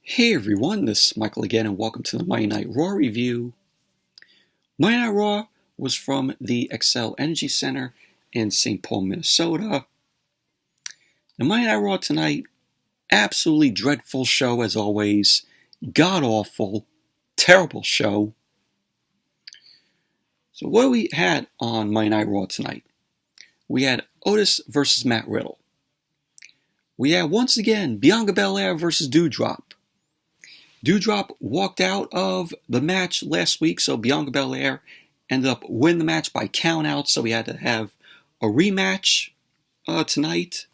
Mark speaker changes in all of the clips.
Speaker 1: Hey everyone, this is Michael again, and welcome to the Monday Night Raw review. Monday Night Raw was from the Xcel Energy Center in St. Paul, Minnesota. The Monday Night Raw tonight, absolutely dreadful show as always, god-awful, terrible show. So what we had on Monday Night Raw tonight? We had Otis versus Matt Riddle. We had, once again, Bianca Bel Air versus Doudrop. Doudrop walked out of the match last week, so Bianca Bel Air ended up winning the match by count out, so we had to have a rematch tonight.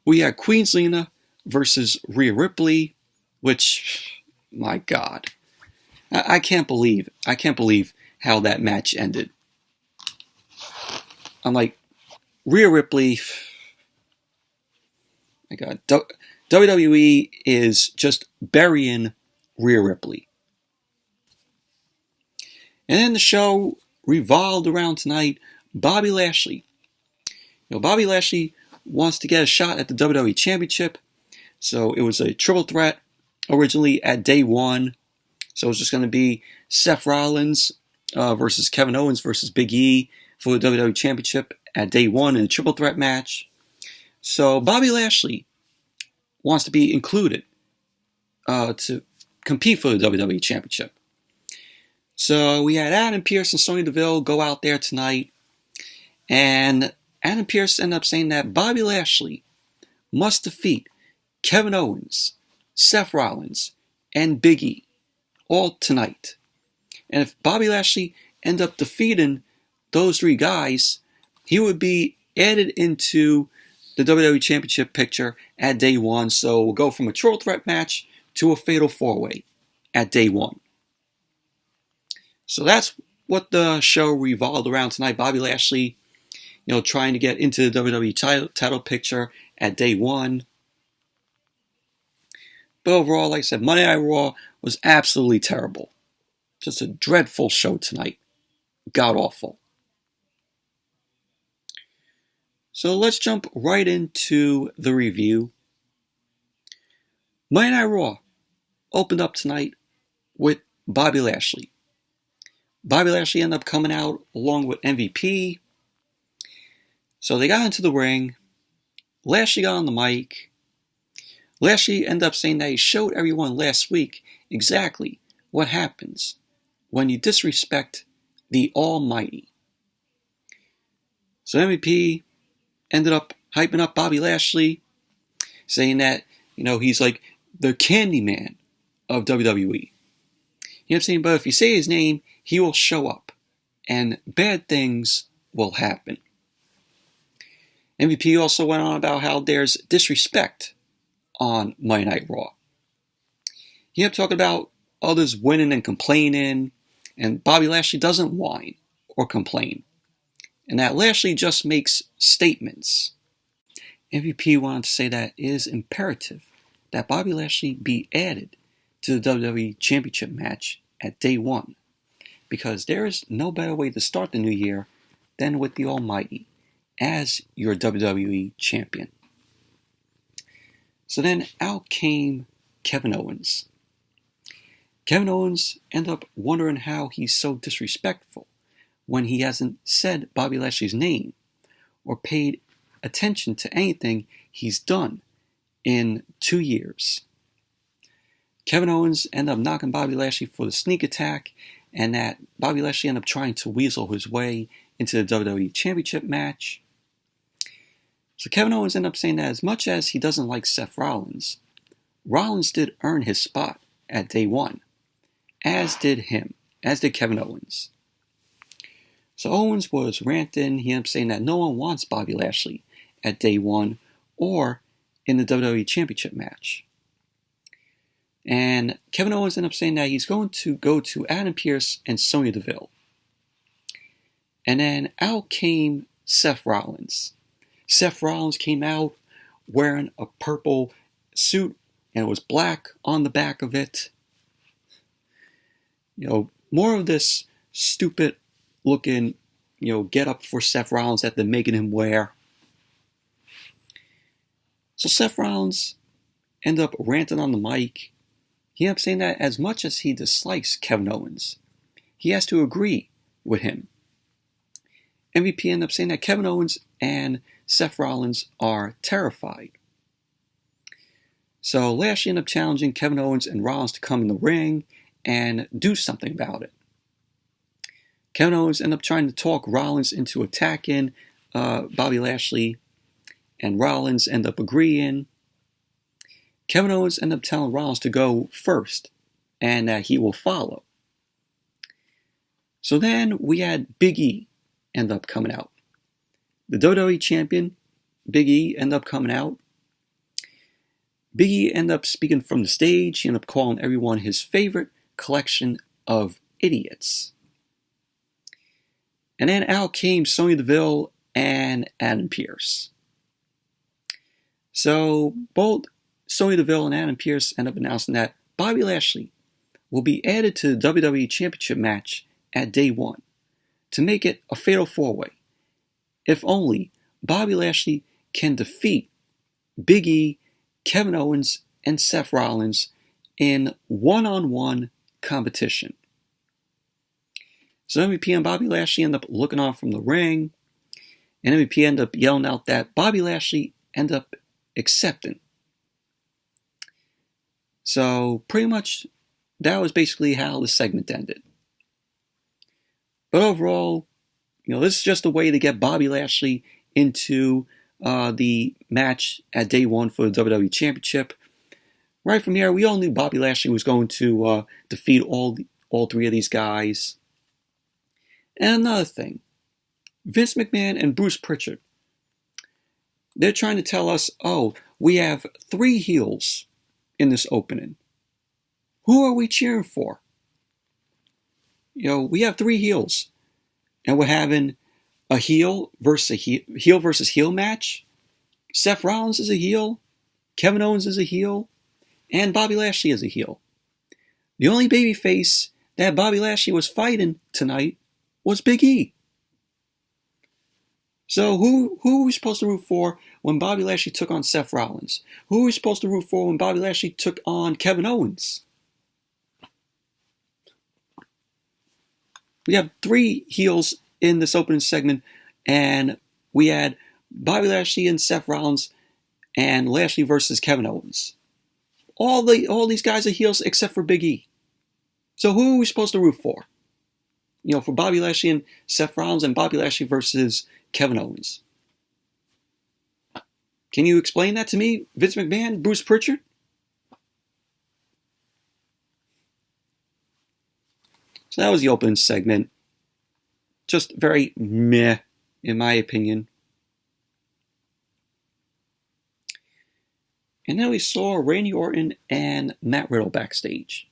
Speaker 1: We had Queen Zelina versus Rhea Ripley, which, my God, I can't believe how that match ended. I'm like, Rhea Ripley, my God, WWE is just burying Rhea Ripley. And then the show revolved around tonight Bobby Lashley. Bobby Lashley wants to get a shot at the WWE Championship. So it was a triple threat originally at day one. So it was just going to be Seth Rollins versus Kevin Owens versus Big E for the WWE Championship at day one in a triple threat match. So Bobby Lashley wants to be included to compete for the WWE Championship. So we had Adam Pearce and Sonya Deville go out there tonight, and Adam Pearce ended up saying that Bobby Lashley must defeat Kevin Owens, Seth Rollins, and Big E all tonight. And if Bobby Lashley ended up defeating those three guys, he would be added into the WWE Championship picture at day one. So we'll go from a triple threat match to a fatal four-way at day one. So that's what the show revolved around tonight. Bobby Lashley, trying to get into the WWE title picture at day one. But overall, like I said, Monday Night Raw was absolutely terrible. Just a dreadful show tonight. God awful. So let's jump right into the review. Monday Night Raw opened up tonight with Bobby Lashley. Bobby Lashley ended up coming out along with MVP. So they got into the ring. Lashley got on the mic. Lashley ended up saying that he showed everyone last week exactly what happens when you disrespect the Almighty. So MVP ended up hyping up Bobby Lashley, saying that, he's like the Candyman of WWE. You know what I'm saying? But if you say his name, he will show up, and bad things will happen. MVP also went on about how there's disrespect on Monday Night Raw. He kept talking about others winning and complaining, and Bobby Lashley doesn't whine or complain, and that Lashley just makes statements. MVP wanted to say that it is imperative that Bobby Lashley be added to the WWE Championship match at day one, because there is no better way to start the new year than with the Almighty as your WWE Champion. So then out came Kevin Owens. Kevin Owens ended up wondering how he's so disrespectful when he hasn't said Bobby Lashley's name or paid attention to anything he's done in 2 years. Kevin Owens ended up knocking Bobby Lashley for the sneak attack, and that Bobby Lashley ended up trying to weasel his way into the WWE Championship match. So Kevin Owens ended up saying that as much as he doesn't like Seth Rollins, Rollins did earn his spot at day one, as did Kevin Owens. So Owens was ranting. He ended up saying that no one wants Bobby Lashley at day one or in the WWE Championship match. And Kevin Owens ended up saying that he's going to go to Adam Pearce and Sonya Deville. And then out came Seth Rollins. Seth Rollins came out wearing a purple suit, and it was black on the back of it. More of this stupid looking, get up for Seth Rollins that they're making him wear. So Seth Rollins ended up ranting on the mic. He ended up saying that as much as he dislikes Kevin Owens, he has to agree with him. MVP ended up saying that Kevin Owens and Seth Rollins are terrified. So Lashley ended up challenging Kevin Owens and Rollins to come in the ring and do something about it. Kevin Owens ended up trying to talk Rollins into attacking Bobby Lashley, and Rollins ended up agreeing. Kevin Owens ended up telling Rollins to go first and that he will follow. So then we had Big E end up coming out. The WWE champion, Big E, ended up coming out. Big E ended up speaking from the stage. He ended up calling everyone his favorite collection of idiots. And then out came Sonya Deville and Adam Pearce. So both Sonya Deville and Adam Pearce end up announcing that Bobby Lashley will be added to the WWE Championship match at day 1 to make it a fatal 4-way, if only Bobby Lashley can defeat Big E, Kevin Owens, and Seth Rollins in one-on-one competition. So MVP and Bobby Lashley end up looking on from the ring, and MVP end up yelling out that Bobby Lashley end up accepting. So pretty much that was basically how the segment ended. But overall, this is just a way to get Bobby Lashley into the match at day 1 for the WWE Championship. Right from here, we all knew Bobby Lashley was going to defeat all 3 of these guys. And another thing, Vince McMahon and Bruce Pritchard, they're trying to tell us, we have 3 heels in this opening. Who are we cheering for? We have 3 heels, and we're having a heel versus heel match. Seth Rollins is a heel, Kevin Owens is a heel, and Bobby Lashley is a heel. The only babyface that Bobby Lashley was fighting tonight was Big E. So who are we supposed to root for when Bobby Lashley took on Seth Rollins? Who are we supposed to root for when Bobby Lashley took on Kevin Owens? We have 3 heels in this opening segment, and we had Bobby Lashley and Seth Rollins and Lashley versus Kevin Owens. All these guys are heels except for Big E. So who are we supposed to root for? For Bobby Lashley and Seth Rollins and Bobby Lashley versus Kevin Owens. Can you explain that to me, Vince McMahon, Bruce Pritchard? So that was the opening segment. Just very meh, in my opinion. And then we saw Randy Orton and Matt Riddle backstage.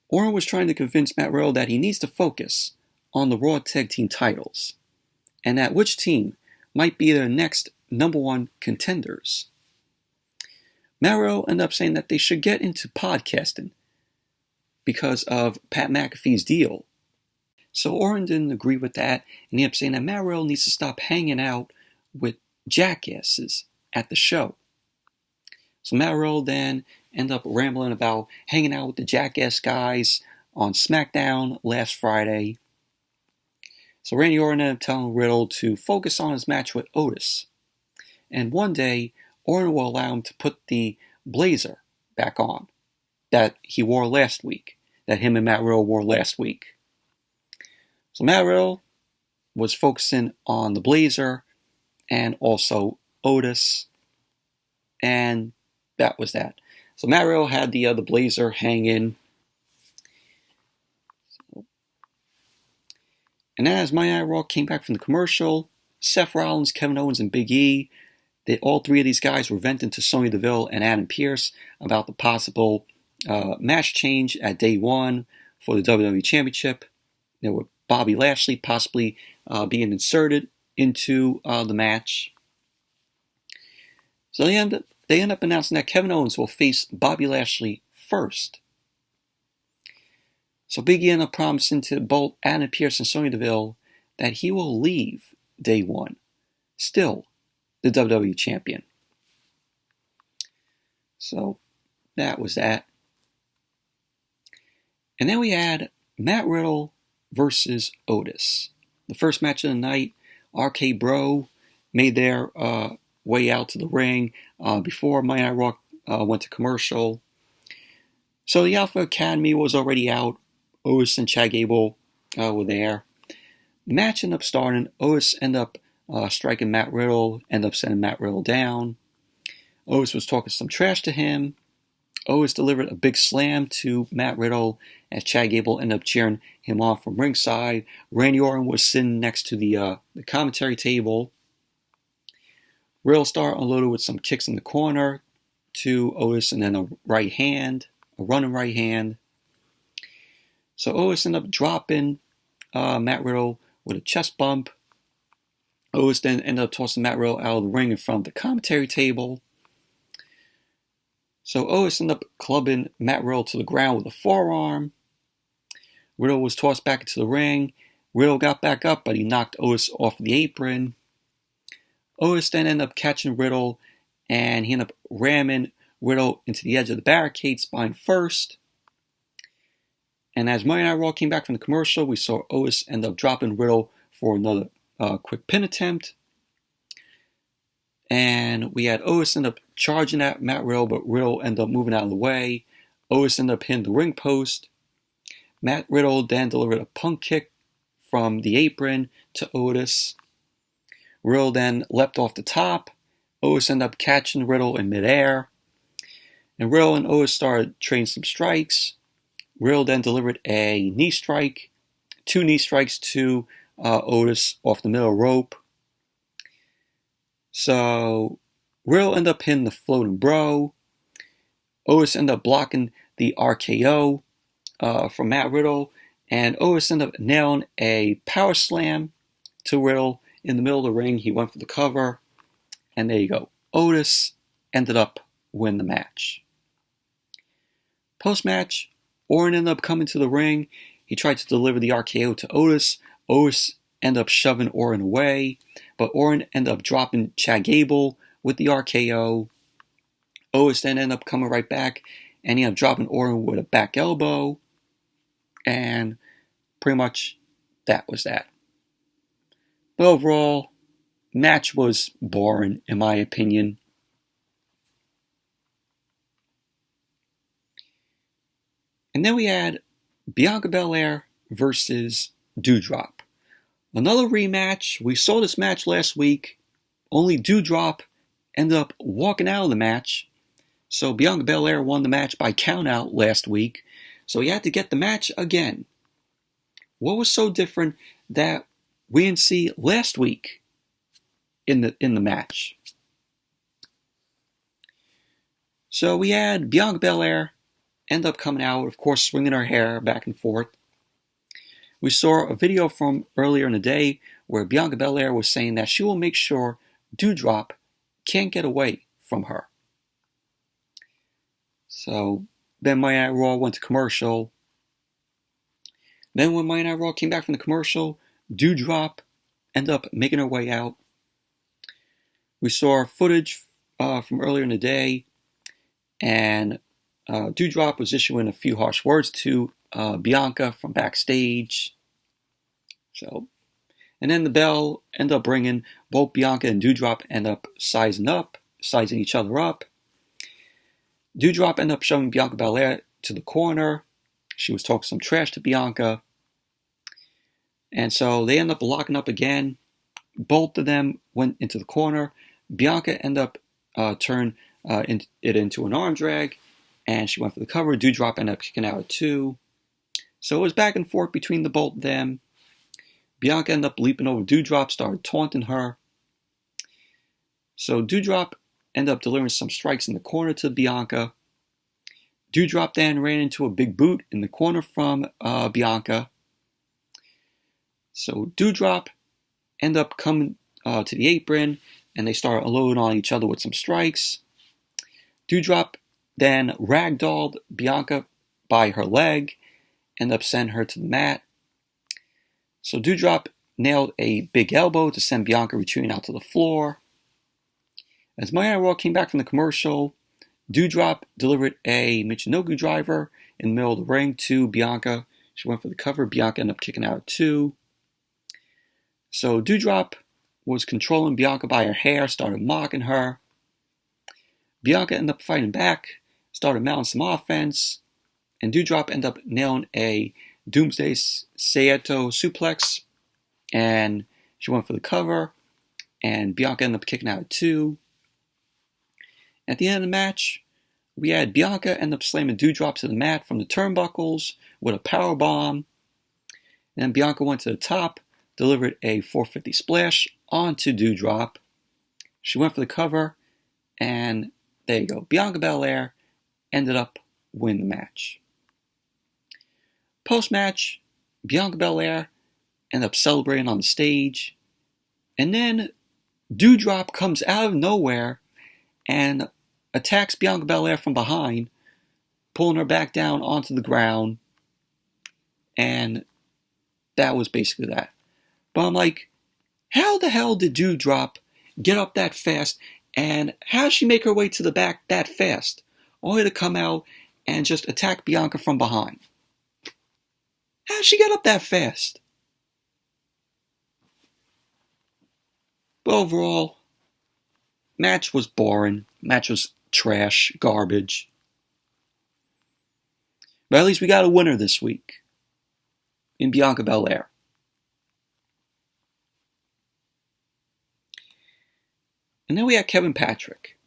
Speaker 1: Orton was trying to convince Matt Riddle that he needs to focus on the Raw Tag Team titles, and that which team might be their next number 1 contenders. Matt Riddle ended up saying that they should get into podcasting because of Pat McAfee's deal. So Orton didn't agree with that, and he ended up saying that Matt Riddle needs to stop hanging out with jackasses at the show. So Matt Riddle then ended up rambling about hanging out with the jackass guys on SmackDown last Friday. So Randy Orton ended up telling Riddle to focus on his match with Otis. And one day, Orton will allow him to put the blazer back on that he wore last week, that him and Matt Riddle wore last week. So Matt Riddle was focusing on the blazer and also Otis, and that was that. So Matt Riddle had the blazer hanging. And then as Monday Night Raw came back from the commercial, Seth Rollins, Kevin Owens, and Big E, all 3 of these guys were venting to Sonya Deville and Adam Pearce about the possible match change at day 1 for the WWE Championship. There were Bobby Lashley possibly being inserted into the match. So they end up announcing that Kevin Owens will face Bobby Lashley first. So Big E ended up promising to both Adam Pearce and Sonya Deville that he will leave day 1, still the WWE Champion. So that was that. And then we had Matt Riddle versus Otis. The first match of the night, RK Bro made their way out to the ring before Monday Night Raw went to commercial. So the Alpha Academy was already out. Otis and Chad Gable were there. The match ended up starting. Otis ended up striking Matt Riddle, ended up sending Matt Riddle down. Otis was talking some trash to him. Otis delivered a big slam to Matt Riddle as Chad Gable ended up cheering him on from ringside. Randy Orton was sitting next to the commentary table. Riddle started unloaded with some kicks in the corner to Otis and then a running right hand. So Otis ended up dropping Matt Riddle with a chest bump. Otis then ended up tossing Matt Riddle out of the ring in front of the commentary table. So Otis ended up clubbing Matt Riddle to the ground with a forearm. Riddle was tossed back into the ring. Riddle got back up, but he knocked Otis off the apron. Otis then ended up catching Riddle, and he ended up ramming Riddle into the edge of the barricade, spine first. And as Monday Night Raw came back from the commercial, we saw Otis end up dropping Riddle for another quick pin attempt. And we had Otis end up charging at Matt Riddle, but Riddle ended up moving out of the way. Otis ended up hitting the ring post. Matt Riddle then delivered a punk kick from the apron to Otis. Riddle then leapt off the top. Otis ended up catching Riddle in midair. And Riddle and Otis started trading some strikes. Riddle then delivered a knee strike, 2 knee strikes to Otis off the middle rope. So Riddle ended up hitting the floating bro. Otis ended up blocking the RKO from Matt Riddle. And Otis ended up nailing a power slam to Riddle in the middle of the ring. He went for the cover. And there you go. Otis ended up winning the match. Post-match, Orton ended up coming to the ring. He tried to deliver the RKO to Otis. Otis ended up shoving Orton away, but Orton ended up dropping Chad Gable with the RKO. Otis then ended up coming right back, and he ended up dropping Orton with a back elbow. And pretty much that was that. But overall, match was boring, in my opinion. And then we had Bianca Bel Air versus Doudrop. Another rematch. We saw this match last week. Only Doudrop ended up walking out of the match. So Bianca Bel Air won the match by countout last week. So he had to get the match again. What was so different that we didn't see last week in the match? So we had Bianca Bel Air end up coming out, of course, swinging her hair back and forth. We saw a video from earlier in the day where Bianca Bel Air was saying that she will make sure Doudrop can't get away from her. So then Monday Night Raw went to commercial. Then when Monday Night Raw came back from the commercial, Doudrop ended up making her way out. We saw footage from earlier in the day, and Doudrop was issuing a few harsh words to Bianca from backstage. So, and then the bell ended up bringing both Bianca and Doudrop end up sizing each other up. Doudrop ended up shoving Bianca Bel Air to the corner. She was talking some trash to Bianca. And so they ended up locking up again. Both of them went into the corner. Bianca ended up turning it into an arm drag. And she went for the cover. Doudrop ended up kicking out at 2. So it was back and forth between the both of them. Bianca ended up leaping over Doudrop, started taunting her. So Doudrop ended up delivering some strikes in the corner to Bianca. Doudrop then ran into a big boot in the corner from Bianca. So Doudrop ended up coming to the apron, and they started unloading on each other with some strikes. Doudrop then ragdolled Bianca by her leg, ended up sending her to the mat. So Doudrop nailed a big elbow to send Bianca retreating out to the floor. As Monday Night Raw came back from the commercial, Doudrop delivered a Michinoku driver in the middle of the ring to Bianca. She went for the cover. Bianca ended up kicking out at 2. So Doudrop was controlling Bianca by her hair, started mocking her. Bianca ended up fighting back, started mounting some offense, and Doudrop ended up nailing a Doomsday Saito suplex, and she went for the cover, and Bianca ended up kicking out at 2. At the end of the match, we had Bianca end up slamming Doudrop to the mat from the turnbuckles with a powerbomb. Then Bianca went to the top, delivered a 450 splash onto Doudrop. She went for the cover, and there you go. Bianca Bel Air ended up winning the match. Post-match, Bianca Bel Air ended up celebrating on the stage. And then Doudrop comes out of nowhere and attacks Bianca Bel Air from behind, pulling her back down onto the ground. And that was basically that. But I'm like, how the hell did Doudrop get up that fast? And how did she make her way to the back that fast? Only to come out and just attack Bianca from behind. How did she get up that fast? But overall, match was boring. Match was trash, garbage. But at least we got a winner this week in Bianca Bel Air. And then we had Kevin Patrick.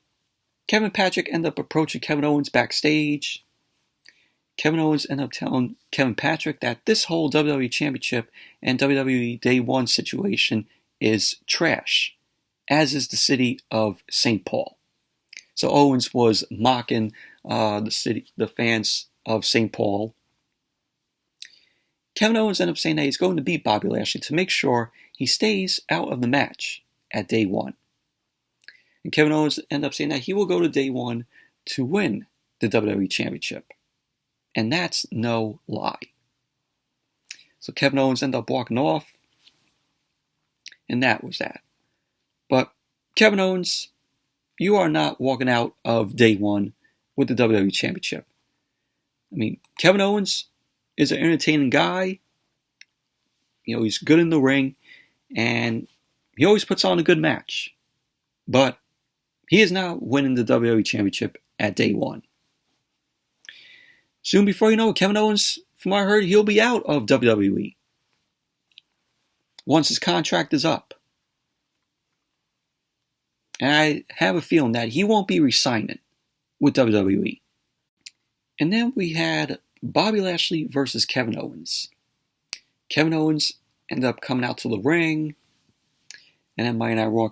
Speaker 1: Kevin Patrick ended up approaching Kevin Owens backstage. Kevin Owens ended up telling Kevin Patrick that this whole WWE Championship and WWE Day 1 situation is trash, as is the city of St. Paul. So Owens was mocking the fans of St. Paul. Kevin Owens ended up saying that he's going to beat Bobby Lashley to make sure he stays out of the match at Day 1. And Kevin Owens ended up saying that he will go to Day 1 to win the WWE Championship. And that's no lie. So Kevin Owens ended up walking off. And that was that. But Kevin Owens, you are not walking out of Day 1 with the WWE Championship. I mean, Kevin Owens is an entertaining guy. You know, he's good in the ring. And he always puts on a good match. But he is not winning the WWE Championship at Day 1. Soon before you know it, Kevin Owens, from what I heard, he'll be out of WWE once his contract is up. And I have a feeling that he won't be re-signing with WWE. And then we had Bobby Lashley versus Kevin Owens. Kevin Owens ended up coming out to the ring. And then Monday Night Raw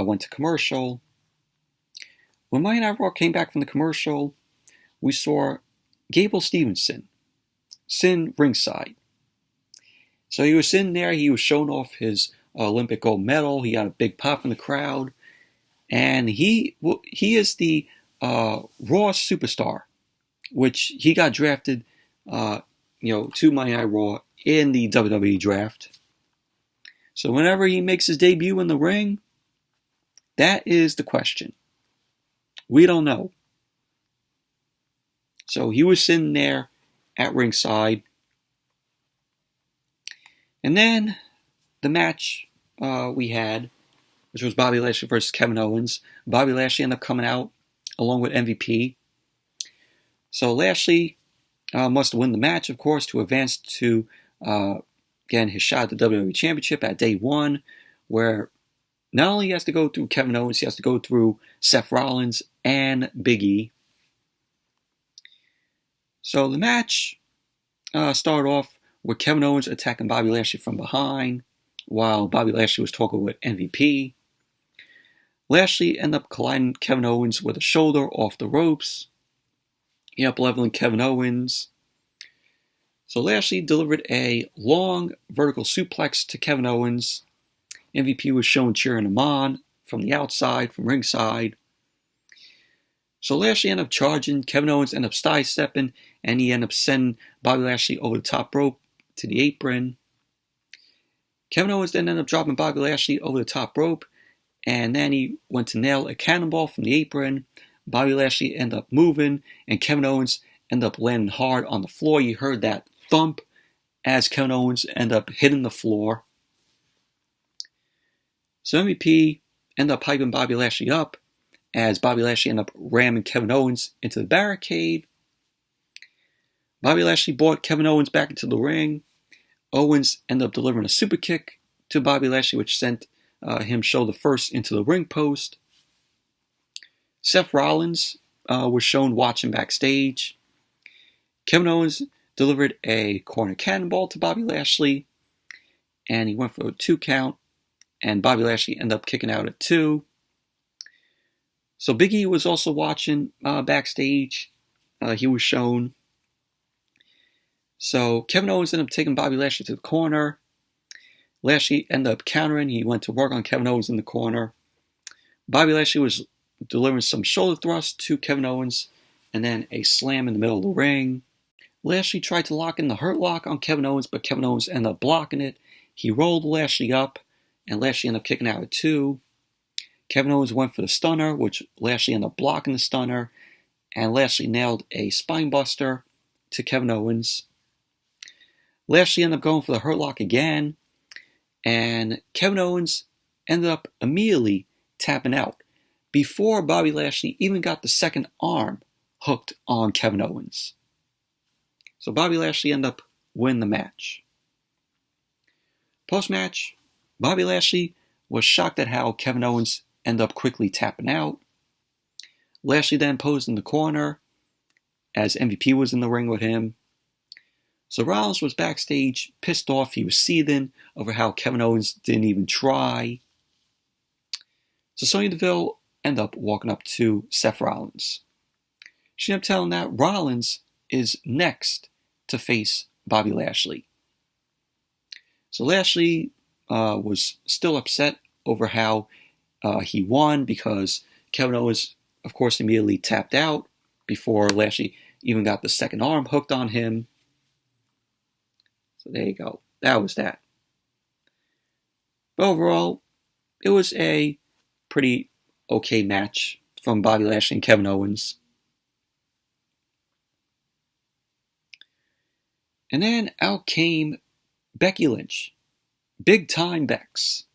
Speaker 1: went to commercial. When Monday Night Raw came back from the commercial, we saw Gable Stevenson sitting ringside. So he was sitting there, he was showing off his Olympic gold medal, he had a big pop from the crowd, and he is the Raw superstar, which he got drafted to Monday Night Raw in the WWE draft. So whenever he makes his debut in the ring, that is the question. We don't know. So he was sitting there at ringside. And then the match we had, which was Bobby Lashley versus Kevin Owens. Bobby Lashley ended up coming out along with MVP. So Lashley must win the match, of course, to advance to again his shot at the WWE Championship at Day 1, where not only he has to go through Kevin Owens, he has to go through Seth Rollins and Big E. So the match started off with Kevin Owens attacking Bobby Lashley from behind while Bobby Lashley was talking with MVP. Lashley ended up colliding Kevin Owens with a shoulder off the ropes. He ended up leveling Kevin Owens. So Lashley delivered a long vertical suplex to Kevin Owens. MVP was shown cheering him on from the outside, from ringside. So Lashley ended up charging, Kevin Owens ended up sidestepping, and he ended up sending Bobby Lashley over the top rope to the apron. Kevin Owens then ended up dropping Bobby Lashley over the top rope, and then he went to nail a cannonball from the apron, Bobby Lashley ended up moving, and Kevin Owens ended up landing hard on the floor. You heard that thump as Kevin Owens ended up hitting the floor. So MVP ended up hyping Bobby Lashley up as Bobby Lashley ended up ramming Kevin Owens into the barricade. Bobby Lashley brought Kevin Owens back into the ring. Owens ended up delivering a super kick to Bobby Lashley, which sent him shoulder first into the ring post. Seth Rollins was shown watching backstage. Kevin Owens delivered a corner cannonball to Bobby Lashley, and he went for a 2 count, and Bobby Lashley ended up kicking out at 2. So Big E was also watching backstage. He was shown. So Kevin Owens ended up taking Bobby Lashley to the corner. Lashley ended up countering. He went to work on Kevin Owens in the corner. Bobby Lashley was delivering some shoulder thrusts to Kevin Owens, and then a slam in the middle of the ring. Lashley tried to lock in the Hurt Lock on Kevin Owens, but Kevin Owens ended up blocking it. He rolled Lashley up, and Lashley ended up kicking out at 2. Kevin Owens went for the stunner, which Lashley ended up blocking the stunner, and Lashley nailed a spine buster to Kevin Owens. Lashley ended up going for the Hurt Lock again, and Kevin Owens ended up immediately tapping out before Bobby Lashley even got the second arm hooked on Kevin Owens. So Bobby Lashley ended up winning the match. Post-match, Bobby Lashley was shocked at how Kevin Owens ended up quickly tapping out. Lashley then posed in the corner as MVP was in the ring with him. So Rollins was backstage, pissed off. He was seething over how Kevin Owens didn't even try. So Sonya Deville ended up walking up to Seth Rollins. She ended up telling that Rollins is next to face Bobby Lashley. So Lashley was still upset over how he won because Kevin Owens, of course, immediately tapped out before Lashley even got the second arm hooked on him. So there you go. That was that. But overall, it was a pretty okay match from Bobby Lashley and Kevin Owens. And then out came Becky Lynch. Big time Bex.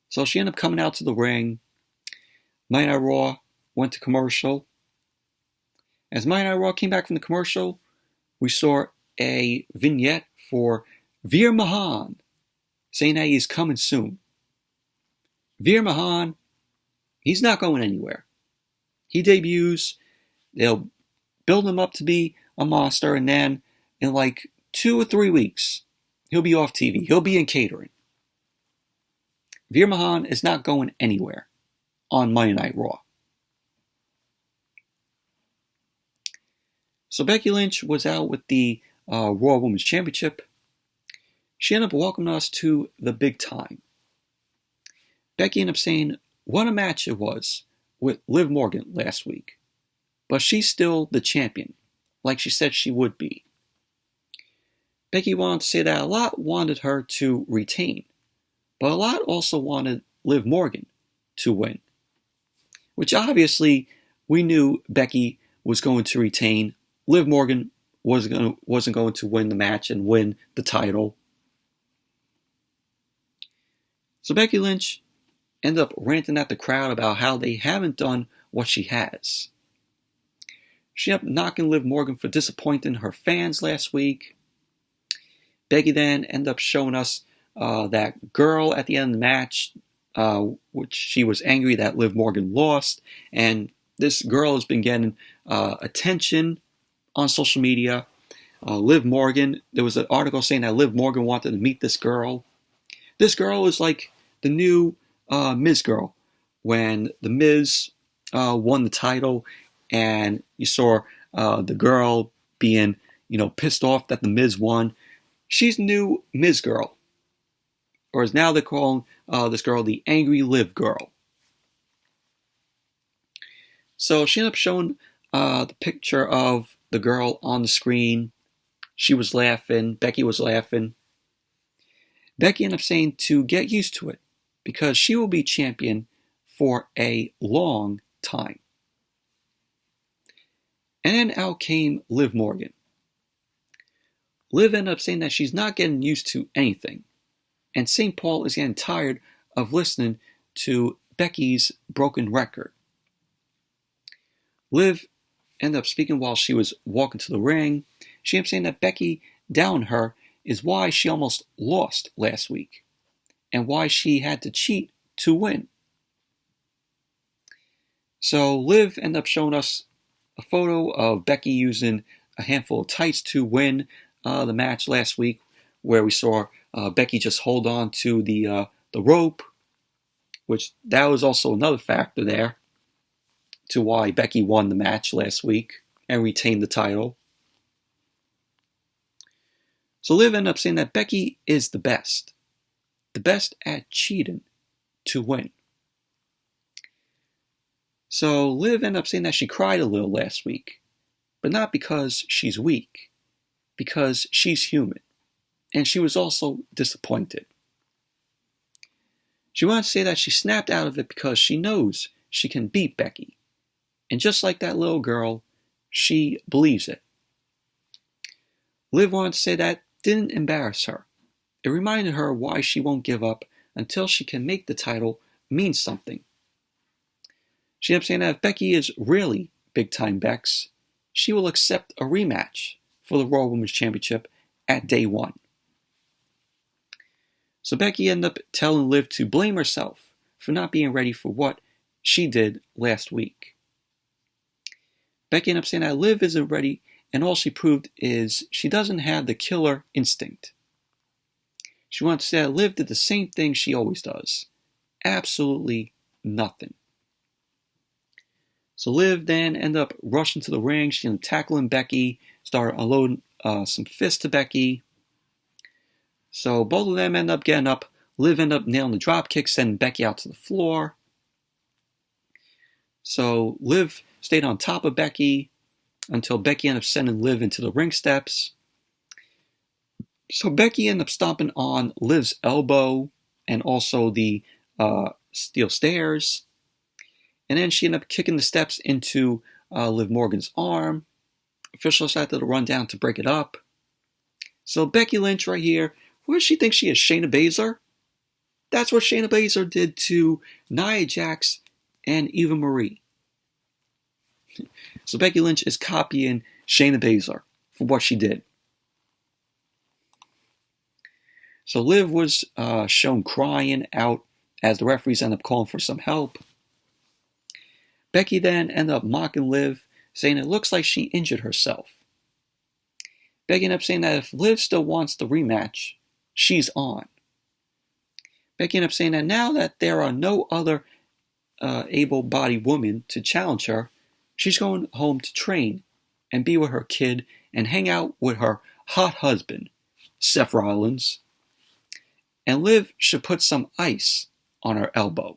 Speaker 1: So she ended up coming out to the ring. Monday Night Raw went to commercial. As Monday Night Raw came back from the commercial, we saw a vignette for Veer Mahaan saying that he's coming soon. Veer Mahaan, he's not going anywhere. He debuts, they'll build him up to be a monster, and then in like 2 or 3 weeks, he'll be off TV. He'll be in catering. Veer Mahaan is not going anywhere on Monday Night Raw. So Becky Lynch was out with the Raw Women's Championship. She ended up welcoming us to the big time. Becky ended up saying what a match it was with Liv Morgan last week. But she's still the champion, like she said she would be. Becky wanted to say that a lot wanted her to retain, but a lot also wanted Liv Morgan to win. Which obviously we knew Becky was going to retain. Liv Morgan wasn't going to win the match and win the title. So Becky Lynch ended up ranting at the crowd about how they haven't done what she has. She ended up knocking Liv Morgan for disappointing her fans last week. Becky then ended up showing us that girl at the end of the match, which she was angry that Liv Morgan lost. And this girl has been getting attention on social media. Liv Morgan, there was an article saying that Liv Morgan wanted to meet this girl. This girl is like the new Miz girl. When the Miz won the title, and you saw the girl being, pissed off that the Miz won. She's the new Miz girl, or as now they're calling this girl the Angry Liv girl. So she ended up showing the picture of the girl on the screen. She was laughing. Becky was laughing. Becky ended up saying to get used to it because she will be champion for a long time. And then out came Liv Morgan. Liv ended up saying that she's not getting used to anything. And St. Paul is getting tired of listening to Becky's broken record. Liv ended up speaking while she was walking to the ring. She ended up saying that Becky down her is why she almost lost last week and why she had to cheat to win. So Liv ended up showing us a photo of Becky using a handful of tights to win the match last week, where we saw Becky just hold on to the rope, which that was also another factor there to why Becky won the match last week and retained the title. So Liv ended up saying that Becky is the best at cheating to win. So Liv ended up saying that she cried a little last week, but not because she's weak, because she's human, and she was also disappointed. She wanted to say that she snapped out of it because she knows she can beat Becky, and just like that little girl, she believes it. Liv wanted to say that didn't embarrass her. It reminded her why she won't give up until she can make the title mean something. She ended up saying that if Becky is really big time Bex, she will accept a rematch for the Raw Women's Championship at day one. So Becky ended up telling Liv to blame herself for not being ready for what she did last week. Becky ended up saying that Liv isn't ready, and all she proved is she doesn't have the killer instinct. She wanted to say that Liv did the same thing she always does. Absolutely nothing. So Liv then ended up rushing to the ring. She ended up tackling Becky, started unloading some fists to Becky. So both of them ended up getting up. Liv ended up nailing the drop kick, sending Becky out to the floor. So Liv stayed on top of Becky until Becky ended up sending Liv into the ring steps. So Becky ended up stomping on Liv's elbow and also the steel stairs. And then she ended up kicking the steps into Liv Morgan's arm. Officials had to run down to break it up. So Becky Lynch right here, who does she think she is, Shayna Baszler? That's what Shayna Baszler did to Nia Jax and Eva Marie. So Becky Lynch is copying Shayna Baszler for what she did. So Liv was shown crying out as the referees ended up calling for some help. Becky then ended up mocking Liv, saying it looks like she injured herself. Becky ended up saying that if Liv still wants the rematch, she's on. Becky ended up saying that now that there are no other able-bodied women to challenge her, she's going home to train and be with her kid and hang out with her hot husband, Seth Rollins. And Liv should put some ice on her elbow.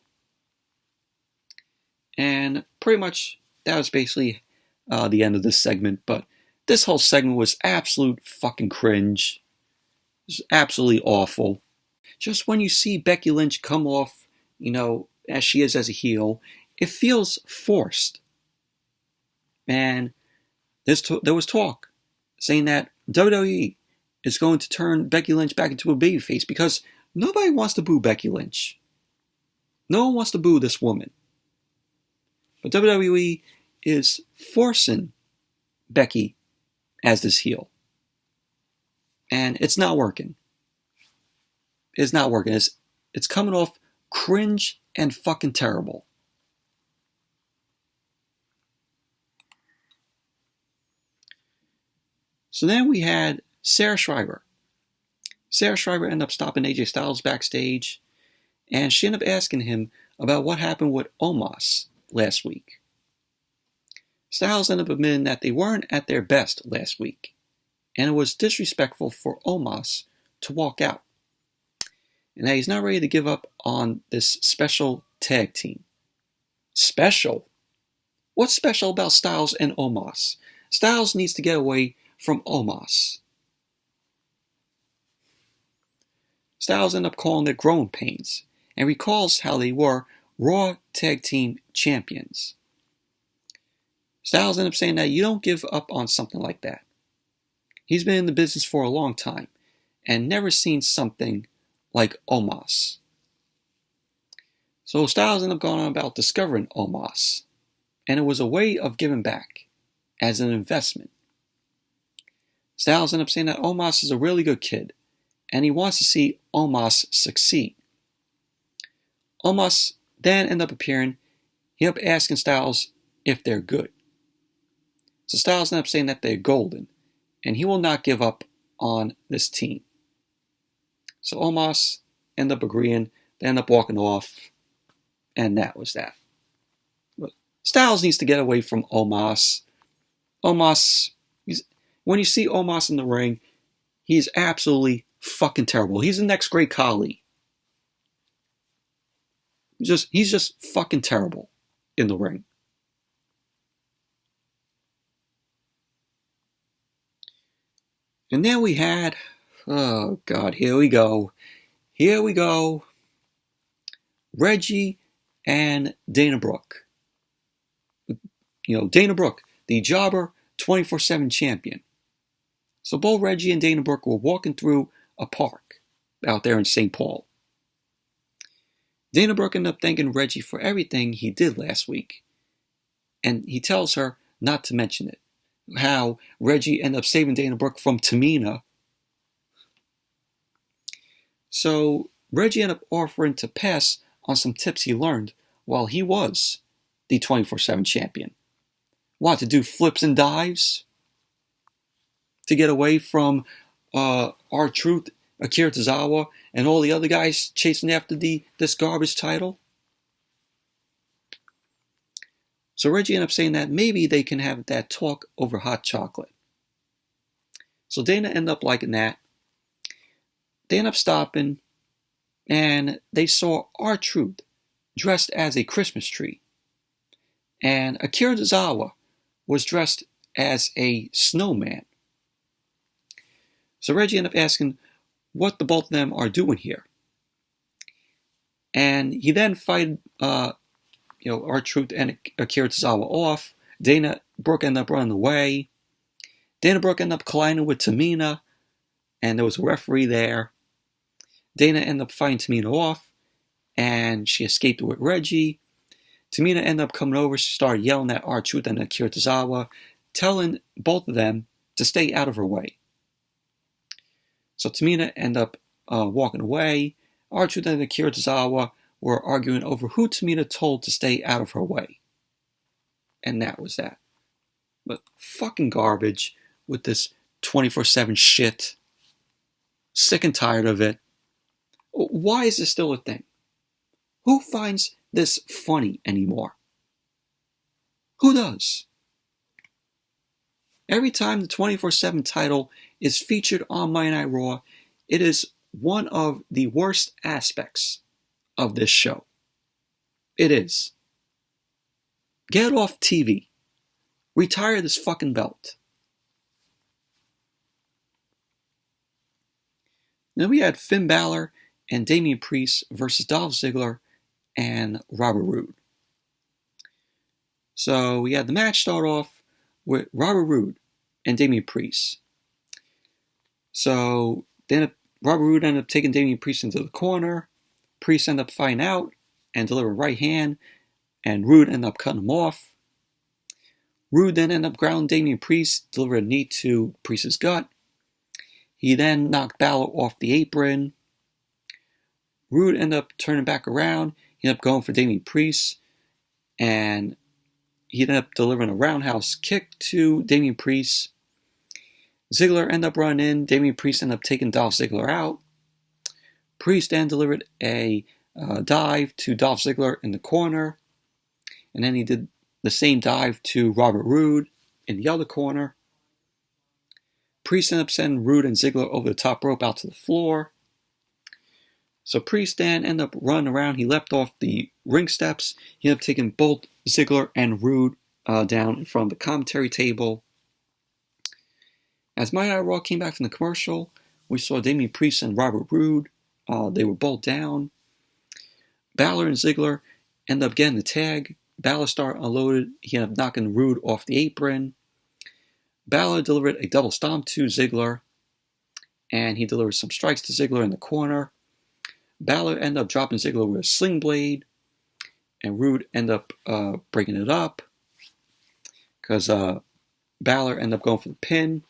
Speaker 1: And pretty much that was basically the end of this segment. But this whole segment was absolute fucking cringe. It was absolutely awful. Just when you see Becky Lynch come off, as she is as a heel, it feels forced. And there was talk saying that WWE is going to turn Becky Lynch back into a babyface because nobody wants to boo Becky Lynch. No one wants to boo this woman. But WWE is forcing Becky as this heel. And it's not working. It's not working. It's coming off cringe and fucking terrible. So then we had Sarah Schreiber. Sarah Schreiber ended up stopping AJ Styles backstage, and she ended up asking him about what happened with Omos last week. Styles ended up admitting that they weren't at their best last week, and it was disrespectful for Omos to walk out, and that he's not ready to give up on this special tag team. Special? What's special about Styles and Omos? Styles needs to get away from Omos. Styles ended up calling it growing pains, and recalls how they were Raw Tag Team Champions. Styles ended up saying that you don't give up on something like that. He's been in the business for a long time and never seen something like Omos. So Styles ended up going on about discovering Omos, and it was a way of giving back as an investment. Styles ended up saying that Omos is a really good kid, and he wants to see Omos succeed. Omos then ended up appearing. He ended up asking Styles if they're good. So Styles ended up saying that they're golden, and he will not give up on this team. So Omos ended up agreeing. They ended up walking off, and that was that. But Styles needs to get away from Omos. Omos, when you see Omos in the ring, he's absolutely fucking terrible. He's the next Great Khali. He's just fucking terrible in the ring. And then we had, oh God, here we go. Reggie and Dana Brooke. Dana Brooke, the jobber 24/7 champion. So both Reggie and Dana Brooke were walking through a park out there in St. Paul. Dana Brooke ended up thanking Reggie for everything he did last week. And he tells her not to mention it. How Reggie ended up saving Dana Brooke from Tamina. So Reggie ended up offering to pass on some tips he learned while he was the 24/7 champion. What, to do flips and dives? To get away from R-Truth, Akira Tozawa, and all the other guys chasing after this garbage title? So Reggie ended up saying that maybe they can have that talk over hot chocolate. So Dana ended up liking that. They ended up stopping, and they saw R-Truth dressed as a Christmas tree. And Akira Tozawa was dressed as a snowman. So Reggie ended up asking what the both of them are doing here. And he then fighted R-Truth and Akira Tozawa off. Dana Brooke ended up running away. Dana Brooke ended up colliding with Tamina, and there was a referee there. Dana ended up fighting Tamina off, and she escaped with Reggie. Tamina ended up coming over. She started yelling at R-Truth and Akira Tozawa, telling both of them to stay out of her way. So Tamina ended up walking away. R-Truth and Akira Tozawa were arguing over who Tamina told to stay out of her way. And that was that. But fucking garbage with this 24/7 shit. Sick and tired of it. Why is this still a thing? Who finds this funny anymore? Who does? Every time the 24/7 title is featured on Monday Night Raw, it is one of the worst aspects of this show. It is. Get it off TV. Retire this fucking belt. Then we had Finn Balor and Damien Priest versus Dolph Ziggler and Robert Roode. So we had the match start off with Robert Roode and Damien Priest. So then Robert Roode ended up taking Damien Priest into the corner. Priest ended up fighting out and delivering right hand, and Roode ended up cutting him off. Roode then ended up grounding Damien Priest, delivered a knee to Priest's gut. He then knocked Balor off the apron. Roode ended up turning back around. He ended up going for Damien Priest, and he ended up delivering a roundhouse kick to Damien Priest. Ziggler ended up running in. Damien Priest ended up taking Dolph Ziggler out. Priest then delivered a dive to Dolph Ziggler in the corner. And then he did the same dive to Robert Roode in the other corner. Priest ended up sending Roode and Ziggler over the top rope out to the floor. So Priest then ended up running around. He leapt off the ring steps. He ended up taking both Ziggler and Roode down in front of the commentary table. As Monday Night Raw came back from the commercial, we saw Damien Priest and Robert Roode. They were both down. Balor and Ziggler ended up getting the tag. Balor started unloaded. He ended up knocking Rood off the apron. Balor delivered a double stomp to Ziggler, and he delivered some strikes to Ziggler in the corner. Balor ended up dropping Ziggler with a sling blade, and Rood ended up breaking it up because Balor ended up going for the pin.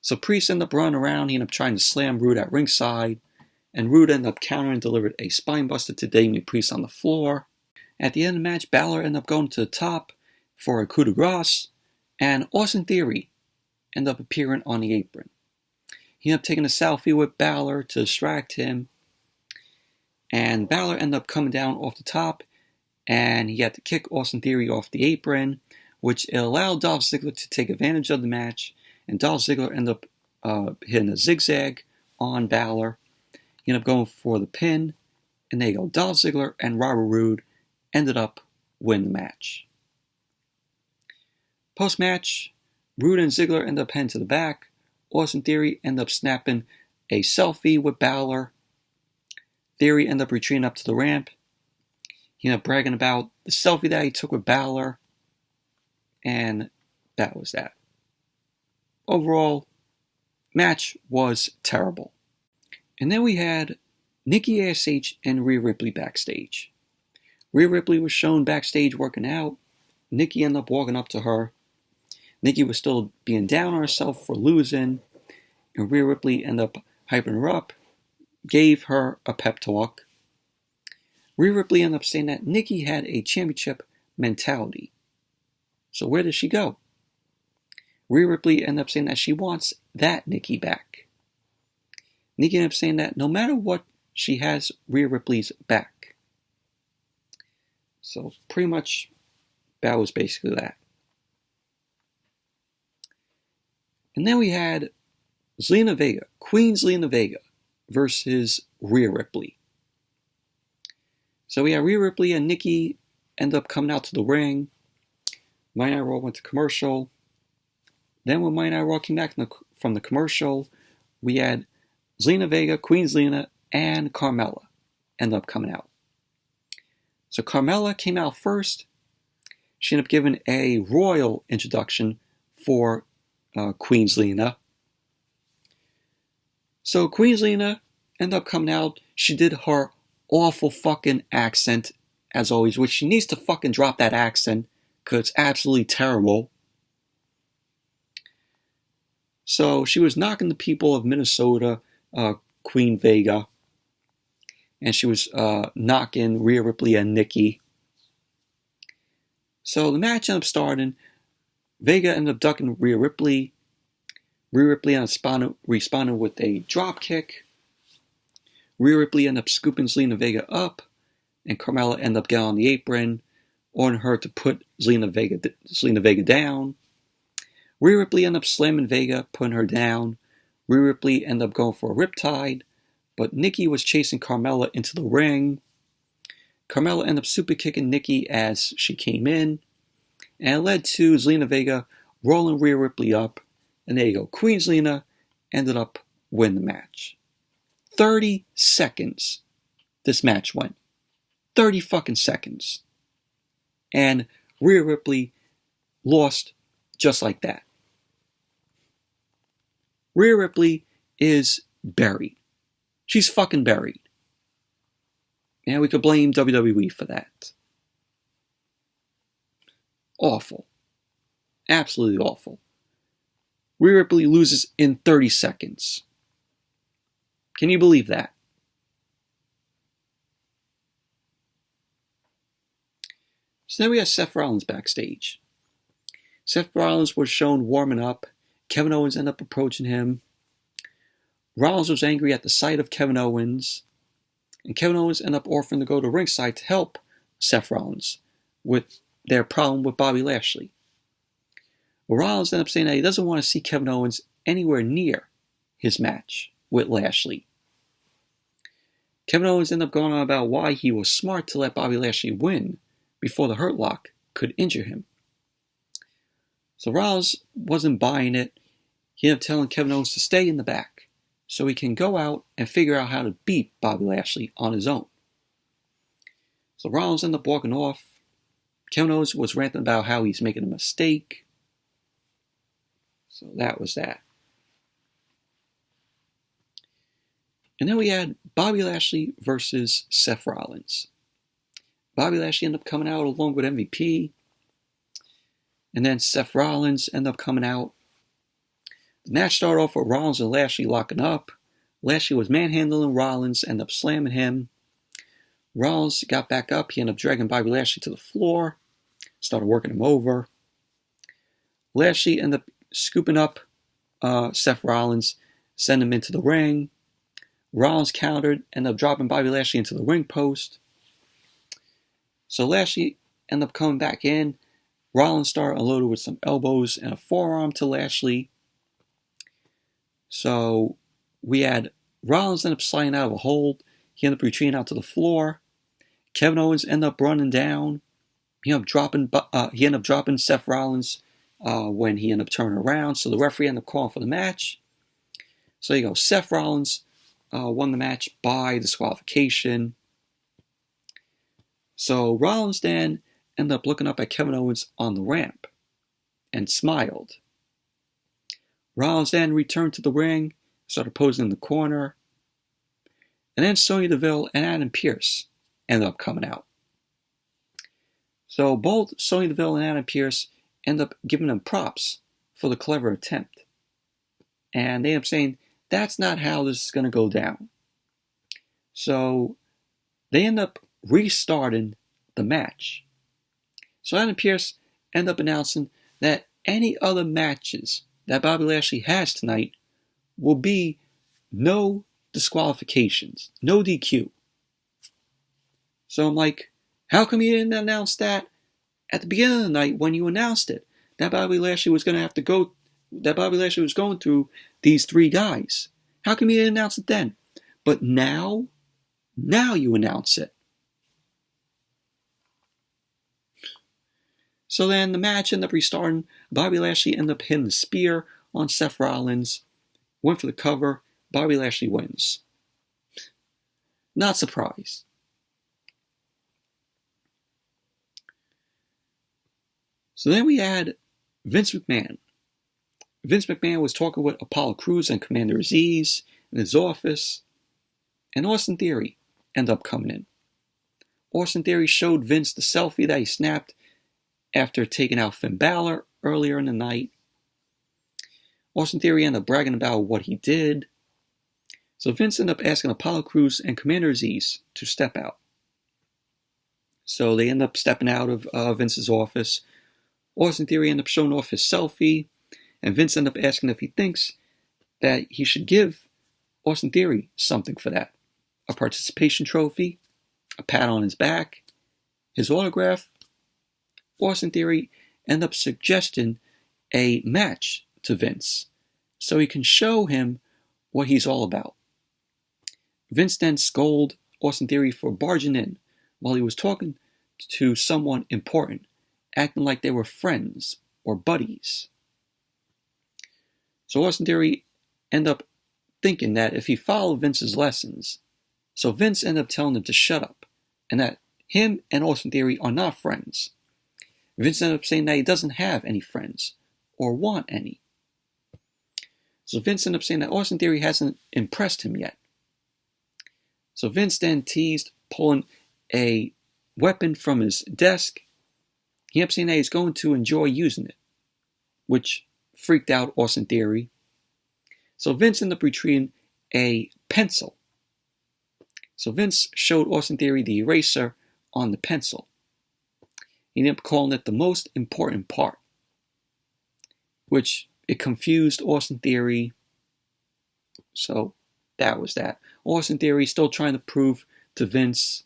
Speaker 1: So Priest ended up running around. He ended up trying to slam Rood at ringside, and Rood ended up countering and delivered a spinebuster to Damien Priest on the floor. At the end of the match, Balor ended up going to the top for a coup de grace, and Austin Theory ended up appearing on the apron. He ended up taking a selfie with Balor to distract him, and Balor ended up coming down off the top, and he had to kick Austin Theory off the apron, which allowed Dolph Ziggler to take advantage of the match, and Dolph Ziggler ended up hitting a zigzag on Balor. He ended up going for the pin, and there you go. Dolph Ziggler and Robert Roode ended up winning the match. Post-match, Roode and Ziggler ended up heading to the back. Austin Theory ended up snapping a selfie with Balor. Theory ended up retreating up to the ramp. He ended up bragging about the selfie that he took with Balor. And that was that. Overall, match was terrible. And then we had Nikki ASH and Rhea Ripley backstage. Rhea Ripley was shown backstage working out. Nikki ended up walking up to her. Nikki was still being down on herself for losing, and Rhea Ripley ended up hyping her up, gave her a pep talk. Rhea Ripley ended up saying that Nikki had a championship mentality. So where does she go? Rhea Ripley ended up saying that she wants that Nikki back. Nikki ended up saying that no matter what, she has Rhea Ripley's back. So pretty much that was basically that. And then we had Zelina Vega, Queen Zelina Vega, versus Rhea Ripley. So we had Rhea Ripley and Nikki end up coming out to the ring. Monday Night Raw went to commercial. Then when Monday Night Raw came back from the commercial, we had Zelina Vega, Queen Zelina, and Carmella end up coming out. So Carmella came out first. She ended up giving a royal introduction for Queen Zelina. So Queen Zelina ended up coming out. She did her awful fucking accent, as always, which she needs to fucking drop that accent, because it's absolutely terrible. So she was knocking the people of Minnesota, Queen Vega, and she was knocking Rhea Ripley and Nikki. So the match ended up starting. Vega ended up ducking Rhea Ripley. Rhea Ripley ended up responding with a drop kick. Rhea Ripley ended up scooping Zelina Vega up, and Carmella ended up getting on the apron, ordering her to put Zelina Vega down. Rhea Ripley ended up slamming Vega, putting her down. Rhea Ripley ended up going for a riptide, but Nikki was chasing Carmella into the ring. Carmella ended up super kicking Nikki as she came in, and it led to Zelina Vega rolling Rhea Ripley up, and there you go. Queen Zelina ended up winning the match. 30 seconds this match went. 30 fucking seconds. And Rhea Ripley lost just like that. Rhea Ripley is buried. She's fucking buried. And we could blame WWE for that. Awful. Absolutely awful. Rhea Ripley loses in 30 seconds. Can you believe that? So then we have Seth Rollins backstage. Seth Rollins was shown warming up. Kevin Owens ended up approaching him. Rollins was angry at the sight of Kevin Owens. And Kevin Owens ended up offering to go to ringside to help Seth Rollins with their problem with Bobby Lashley. Well, Rollins ended up saying that he doesn't want to see Kevin Owens anywhere near his match with Lashley. Kevin Owens ended up going on about why he was smart to let Bobby Lashley win before the Hurt Lock could injure him. So Rollins wasn't buying it. He ended up telling Kevin Owens to stay in the back so he can go out and figure out how to beat Bobby Lashley on his own. So Rollins ended up walking off. Kevin Owens was ranting about how he's making a mistake. So that was that. And then we had Bobby Lashley versus Seth Rollins. Bobby Lashley ended up coming out along with MVP. And then Seth Rollins ended up coming out. The match started off with Rollins and Lashley locking up. Lashley was manhandling Rollins, ended up slamming him. Rollins got back up. He ended up dragging Bobby Lashley to the floor. Started working him over. Lashley ended up scooping up Seth Rollins, sending him into the ring. Rollins countered, ended up dropping Bobby Lashley into the ring post. So Lashley ended up coming back in. Rollins started unloaded with some elbows and a forearm to Lashley. So we had Rollins ended up sliding out of a hold. He ended up retreating out to the floor. Kevin Owens ended up running down. He ended up dropping Seth Rollins when he ended up turning around. So the referee ended up calling for the match. So there you go. Seth Rollins won the match by disqualification. So Rollins then ended up looking up at Kevin Owens on the ramp and smiled. Rollins then returned to the ring, started posing in the corner. And then Sonya Deville and Adam Pearce ended up coming out. So both Sonya Deville and Adam Pearce ended up giving them props for the clever attempt. And they ended up saying, that's not how this is going to go down. So they end up restarting the match. So Adam Pearce ended up announcing that any other matches that Bobby Lashley has tonight will be no disqualifications, no DQ. So I'm like, how come you didn't announce that at the beginning of the night when you announced it? That Bobby Lashley was going to have to go, that Bobby Lashley was going through these three guys. How come you didn't announce it then? But now you announce it. So then the match ended up restarting. Bobby Lashley ended up hitting the spear on Seth Rollins. Went for the cover. Bobby Lashley wins. Not surprised. So then we had Vince McMahon. Vince McMahon was talking with Apollo Crews and Commander Aziz in his office. And Austin Theory ended up coming in. Austin Theory showed Vince the selfie that he snapped after taking out Finn Balor earlier in the night. Austin Theory ended up bragging about what he did. So Vince ended up asking Apollo Crews and Commander Aziz to step out. So they end up stepping out of Vince's office. Austin Theory ended up showing off his selfie. And Vince ended up asking if he thinks that he should give Austin Theory something for that. A participation trophy, a pat on his back, his autograph. Austin Theory ended up suggesting a match to Vince so he can show him what he's all about. Vince then scolded Austin Theory for barging in while he was talking to someone important, acting like they were friends or buddies. So Austin Theory ended up thinking that if he followed Vince's lessons, so Vince ended up telling him to shut up and that him and Austin Theory are not friends. Vince ended up saying that he doesn't have any friends or want any. So Vince ended up saying that Austin Theory hasn't impressed him yet. So Vince then teased pulling a weapon from his desk. He ended up saying that he's going to enjoy using it, which freaked out Austin Theory. So Vince ended up retrieving a pencil. So Vince showed Austin Theory the eraser on the pencil. He ended up calling it the most important part, which it confused Austin Theory. So that was that. Austin Theory still trying to prove to Vince,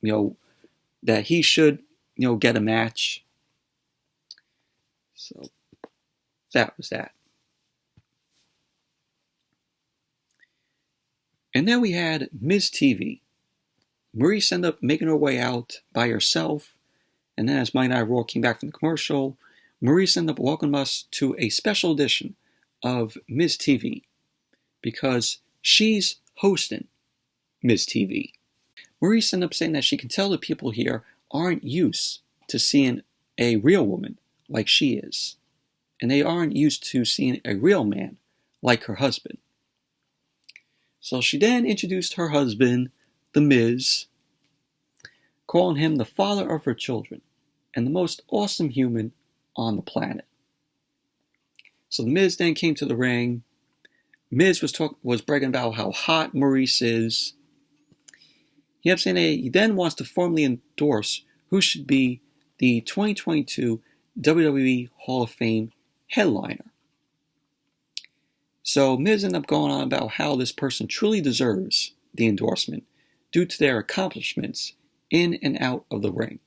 Speaker 1: that he should, get a match. So that was that. And then we had Ms. TV. Maurice ended up making her way out by herself. And then as Monday Night Raw came back from the commercial, Maurice ended up welcoming us to a special edition of Ms. TV because she's hosting Ms. TV. Maurice ended up saying that she can tell the people here aren't used to seeing a real woman like she is, and they aren't used to seeing a real man like her husband. So she then introduced her husband, The Miz, calling him the father of her children and the most awesome human on the planet. So The Miz then came to the ring. Miz was bragging about how hot Maurice is. He kept saying that he then wants to formally endorse who should be the 2022 WWE Hall of Fame headliner. So Miz ended up going on about how this person truly deserves the endorsement due to their accomplishments in and out of the ring.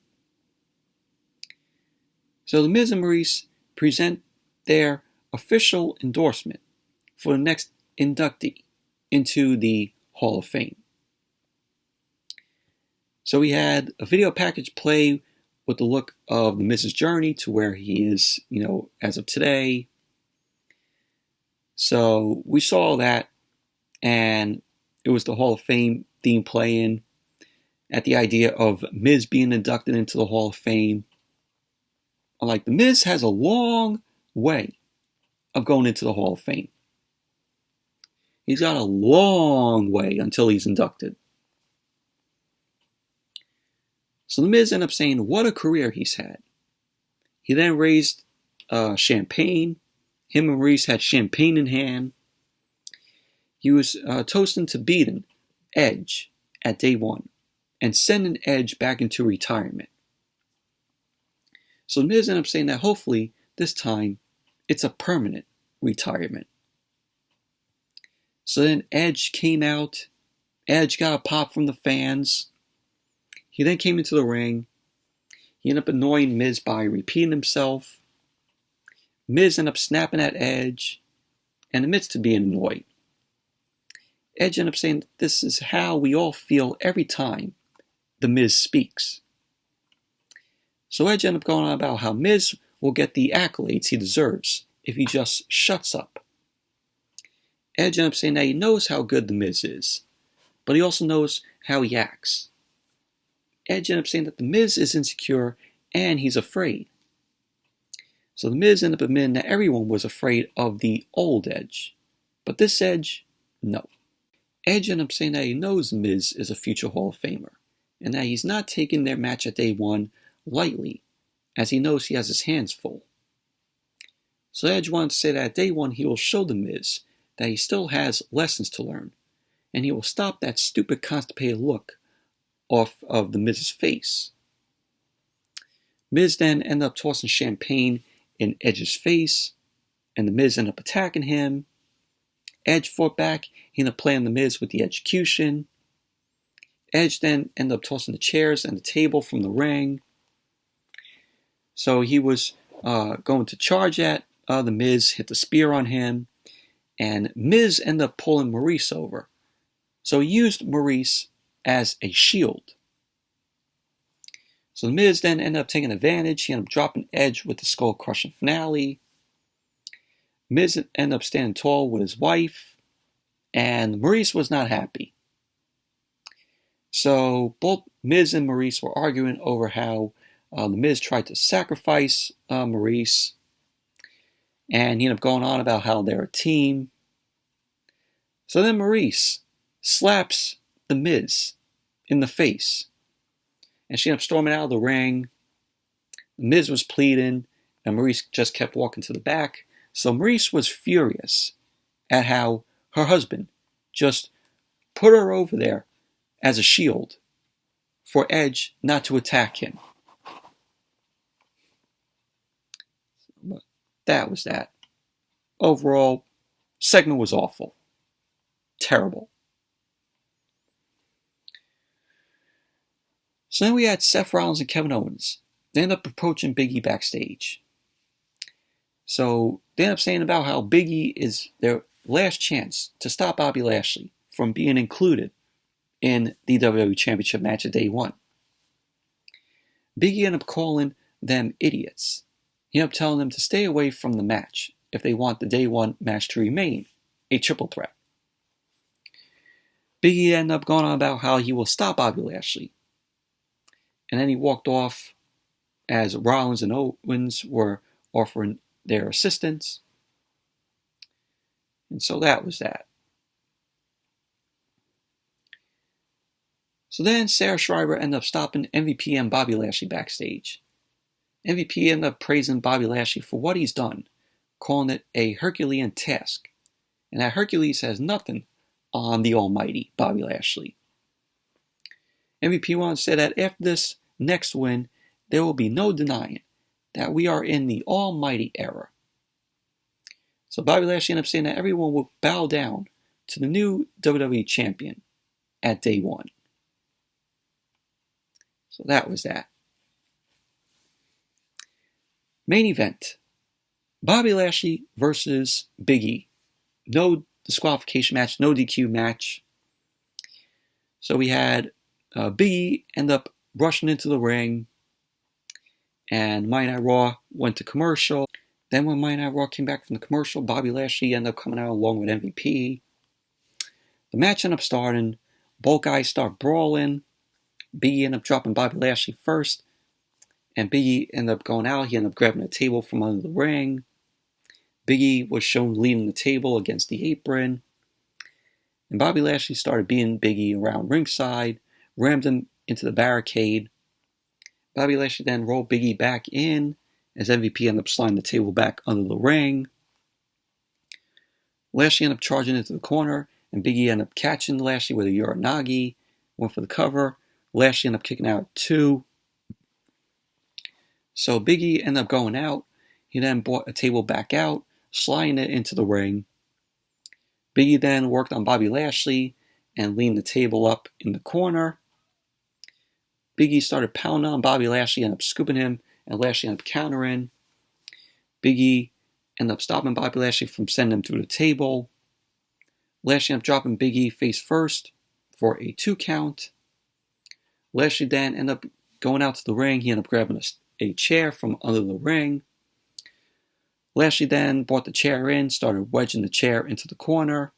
Speaker 1: So The Miz and Maurice present their official endorsement for the next inductee into the Hall of Fame. So we had a video package play with the look of The Miz's journey to where he is, as of today. So we saw that, and it was the Hall of Fame theme playing at the idea of Miz being inducted into the Hall of Fame. Like, The Miz has a long way of going into the Hall of Fame. He's got a long way until he's inducted. So The Miz ended up saying what a career he's had. He then raised champagne. Him and Maurice had champagne in hand. He was toasting to beating Edge at day one and sending Edge back into retirement. So The Miz ended up saying that hopefully this time it's a permanent retirement. So then Edge came out. Edge got a pop from the fans. He then came into the ring. He ended up annoying Miz by repeating himself. Miz ended up snapping at Edge and admits to being annoyed. Edge ended up saying that this is how we all feel every time The Miz speaks. So Edge ended up going on about how Miz will get the accolades he deserves if he just shuts up. Edge ended up saying that he knows how good The Miz is, but he also knows how he acts. Edge ended up saying that The Miz is insecure and he's afraid. So The Miz ended up admitting that everyone was afraid of the old Edge, but this Edge, no. Edge ended up saying that he knows The Miz is a future Hall of Famer, and that he's not taking their match at day one lightly, as he knows he has his hands full. So Edge wanted to say that at day one he will show The Miz that he still has lessons to learn, and he will stop that stupid constipated look off of The Miz's face. Miz then ended up tossing champagne in Edge's face, and The Miz ended up attacking him. Edge fought back. He ended up playing The Miz with the execution. Edge then ended up tossing the chairs and the table from the ring. So he was going to charge at The Miz, hit the spear on him, and Miz ended up pulling Maurice over. So he used Maurice as a shield. So The Miz then ended up taking advantage. He ended up dropping Edge with the skull-crushing finale. Miz ended up standing tall with his wife, and Maurice was not happy. So both Miz and Maurice were arguing over how The Miz tried to sacrifice Maurice, and he ended up going on about how they're a team. So then Maurice slaps The Miz in the face, and she ended up storming out of the ring. The Miz was pleading, and Maurice just kept walking to the back. So Maurice was furious at how her husband just put her over there as a shield for Edge not to attack him. But that was that. Overall, segment was awful. Terrible. So then we had Seth Rollins and Kevin Owens. They ended up approaching Big E backstage. So they ended up saying about how Big E is their last chance to stop Bobby Lashley from being included in the WWE Championship match at day one. Big E ended up calling them idiots. He ended up telling them to stay away from the match if they want the day one match to remain a triple threat. Big E ended up going on about how he will stop Bobby Lashley. And then he walked off as Rollins and Owens were offering their assistance. And so that was that. So then Sarah Schreiber ended up stopping MVP and Bobby Lashley backstage. MVP ended up praising Bobby Lashley for what he's done, calling it a Herculean task. And that Hercules has nothing on the almighty Bobby Lashley. MVP wanted to say that after this next win, there will be no denying that we are in the almighty era. So Bobby Lashley ended up saying that everyone will bow down to the new WWE champion at day one. So that was that. Main event. Bobby Lashley versus Big E. No disqualification match, no DQ match. So we had Big E end up rushing into the ring, and Monday Night Raw went to commercial. Then when Monday Night Raw came back from the commercial, Bobby Lashley ended up coming out along with MVP. The match ended up starting. Both guys start brawling. Big E ended up dropping Bobby Lashley first, and Big E ended up going out. He ended up grabbing a table from under the ring. Big E was shown leaning the table against the apron. And Bobby Lashley started beating Big E around ringside, rammed him into the barricade. Bobby Lashley then rolled Big E back in as MVP ended up sliding the table back under the ring. Lashley ended up charging into the corner, and Big E ended up catching Lashley with a Uranagi, went for the cover. Lashley ended up kicking out at 2. So Big E ended up going out. He then brought a table back out, sliding it into the ring. Big E then worked on Bobby Lashley and leaned the table up in the corner. Big E started pounding on Bobby Lashley, ended up scooping him, and Lashley ended up countering. Big E ended up stopping Bobby Lashley from sending him through the table. Lashley ended up dropping Big E face first for a 2 count. Lashley then ended up going out to the ring. He ended up grabbing a chair from under the ring. Lashley then brought the chair in, started wedging the chair into the corner.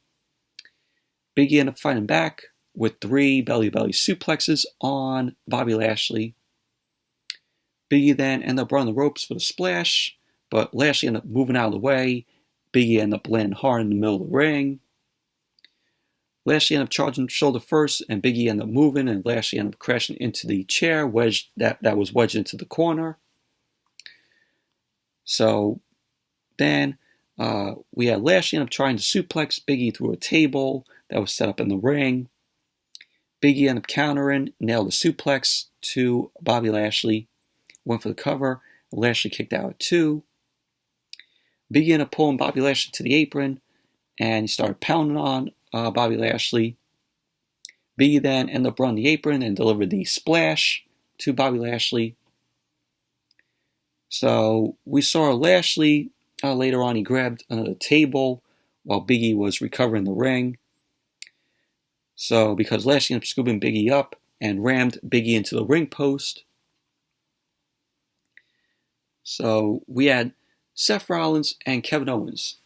Speaker 1: Big E ended up fighting back with 3 belly-to-belly suplexes on Bobby Lashley. Big E then ended up running the ropes for the splash, but Lashley ended up moving out of the way. Big E ended up landing hard in the middle of the ring. Lashley ended up charging shoulder first, and Big E ended up moving, and Lashley ended up crashing into the chair that was wedged into the corner. So then we had Lashley ended up trying to suplex Big E through a table that was set up in the ring. Big E ended up countering, nailed a suplex to Bobby Lashley, went for the cover. Lashley kicked out at 2. Big E ended up pulling Bobby Lashley to the apron, and he started pounding on Bobby Lashley. Big E then ended up running the apron and delivered the splash to Bobby Lashley. So we saw Lashley later on. He grabbed another table while Big E was recovering the ring. So because Lashley ended up scooping Big E up and rammed Big E into the ring post. So we had Seth Rollins and Kevin Owens.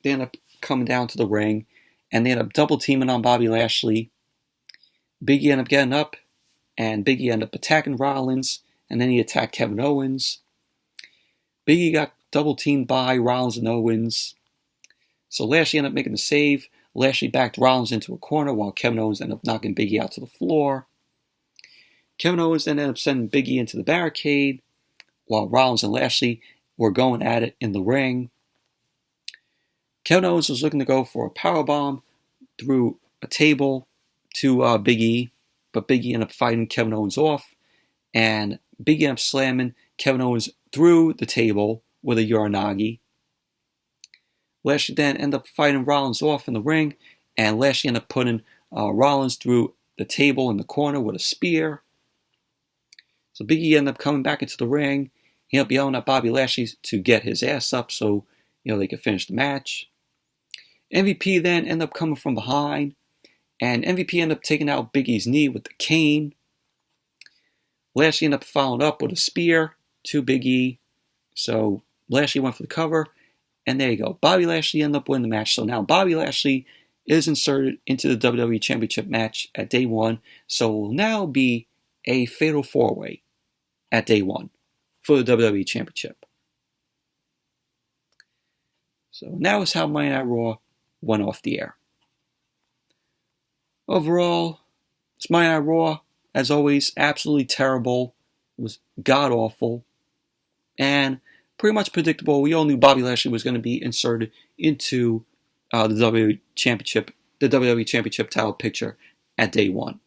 Speaker 1: They ended up coming down to the ring, and they ended up double teaming on Bobby Lashley. Big E ended up getting up, and Big E ended up attacking Rollins, and then he attacked Kevin Owens. Big E got double teamed by Rollins and Owens. So Lashley ended up making the save. Lashley backed Rollins into a corner while Kevin Owens ended up knocking Big E out to the floor. Kevin Owens then ended up sending Big E into the barricade while Rollins and Lashley were going at it in the ring. Kevin Owens was looking to go for a powerbomb through a table to Big E, but Big E ended up fighting Kevin Owens off, and Big E ended up slamming Kevin Owens through the table with a Uranagi. Lashley then ended up fighting Rollins off in the ring, and Lashley ended up putting Rollins through the table in the corner with a spear. So Big E ended up coming back into the ring. He ended up yelling at Bobby Lashley to get his ass up so they could finish the match. MVP then ended up coming from behind, and MVP ended up taking out Big E's knee with the cane. Lashley ended up following up with a spear to Big E. So Lashley went for the cover, and there you go. Bobby Lashley ended up winning the match. So now Bobby Lashley is inserted into the WWE Championship match at day 1. So it will now be a fatal 4-way at day 1. for the WWE Championship. So that was how Monday Night Raw went off the air. Overall, this Monday Night Raw, as always, absolutely terrible. It was god-awful. And pretty much predictable. We all knew Bobby Lashley was going to be inserted into the WWE Championship title picture at day one.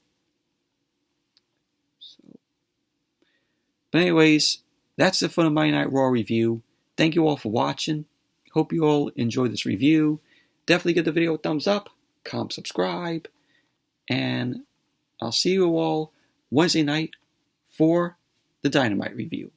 Speaker 1: But anyways, that's it for the Monday Night Raw review. Thank you all for watching. Hope you all enjoyed this review. Definitely give the video a thumbs up, comment, subscribe, and I'll see you all Wednesday night for the Dynamite review.